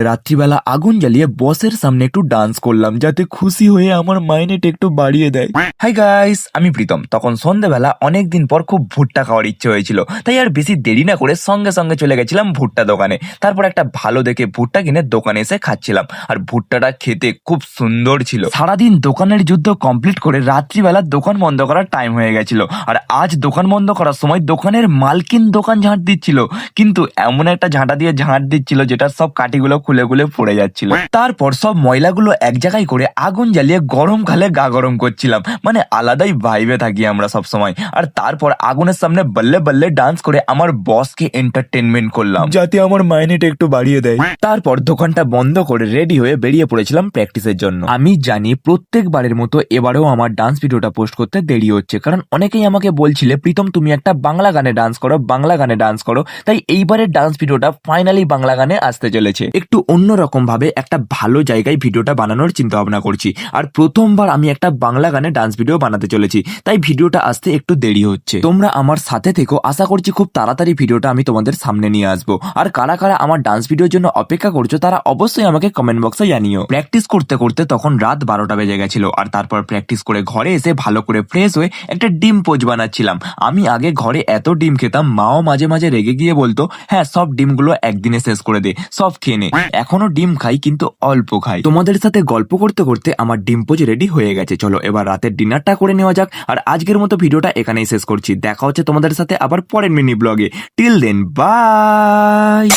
রাত্রিবেলা আগুন জ্বালিয়ে বসের সামনে একটু ডান্স করলাম যাতে খুশি হয়ে আমার মাইনেটা একটু বাড়িয়ে দেয়। হাই গাইস, আমি প্রীতম। তখন সন্ধ্যেবেলা অনেকদিন পর খুব ভুট্টা খাওয়ার ইচ্ছে হয়েছিল, তাই আর বেশি দেরি না করে সঙ্গে সঙ্গে চলে গেছিলাম ভুট্টা দোকানে। তারপর একটা ভালো দেখে ভুট্টা কিনে দোকানে এসে খাচ্ছিলাম, আর ভুট্টাটা খেতে খুব সুন্দর ছিল। সারাদিন দোকানের যুদ্ধ কমপ্লিট করে রাত্রিবেলা দোকান বন্ধ করার টাইম হয়ে গেছিল, আর আজ দোকান বন্ধ করার সময় দোকানের মালকিন দোকান ঝাঁট দিচ্ছিল, কিন্তু এমন একটা ঝাঁটা দিয়ে ঝাঁট দিচ্ছিল যেটা সব কাঠিগুলো খুলে খুলে পড়ে যাচ্ছিল। তারপর সব ময়লাগুলো এক জায়গায় করে আগুন জ্বালিয়ে গরমকালে গা গরম করছিলাম, মানে আলাদাই ভাইবে থাকি আমরা সব সময়। আর তারপর আগুনের সামনে বল্লে বল্লে ডান্স করে আমার বসকে এন্টারটেনমেন্ট করলাম যাতে আমার মাইনেটা একটু বাড়িয়ে দেয়। তারপর দোকানটা বন্ধ করে রেডি হয়ে বেরিয়ে পড়েছিলাম প্র্যাকটিসের জন্য। আমি জানি প্রত্যেকবারের মতো এবারেও আমার ডান্স ভিডিওটা পোস্ট করতে দেরি হচ্ছে, কারণ অনেকেই আমাকে বলছিলে প্রীতম তুমি একটা বাংলা গানে ডান্স করো, বাংলা গানে ডান্স করো। তাই এইবারের ডান্স ভিডিওটা ফাইনালি বাংলা গানে আসতে চলেছে। একটু অন্যরকম ভাবে একটা ভালো জায়গায় ভিডিওটা বানানোর চিন্তা ভাবনা করছি, আর প্রথমবার আমি একটা বাংলা গানে ডান্স ভিডিও বানাতে চলেছি, তাই ভিডিওটা আসতে একটু দেরি হচ্ছে। তোমরা আমার সাথে থেকো, আশা করছি খুব তাড়াতাড়ি ভিডিওটা আমি তোমাদের সামনে নিয়ে আসবো। আর কারা কারা আমার ডান্স ভিডিওর জন্য অপেক্ষা করছো তারা অবশ্যই আমাকে কমেন্ট বক্সে জানিও। প্র্যাকটিস করতে করতে তখন রাত 12টা বেজে গেছিল, আর তারপর প্র্যাকটিস করে ঘরে এসে ভালো করে ফ্রেশ হয়ে একটা ডিম পোচ বানাচ্ছিলাম। আমি আগে ঘরে এত ডিম খেতাম, মাও মাঝে মাঝে রেগে গিয়ে বলতো হ্যাঁ সব ডিমগুলো একদিনে শেষ করে দে, সব খেয়ে নে। এখনো ডিম খাই কিন্তু অল্প খাই। তোমাদের সাথে গল্প করতে করতে আমার ডিম পোচ রেডি হয়ে গেছে, চলো এবার রাতের ডিনারটা করে নেওয়া যাক। আর আজকের মতো ভিডিওটা এখানেই শেষ করছি, দেখা হচ্ছে তোমাদের সাথে আবার পরের মিনি ব্লগে। Till then by.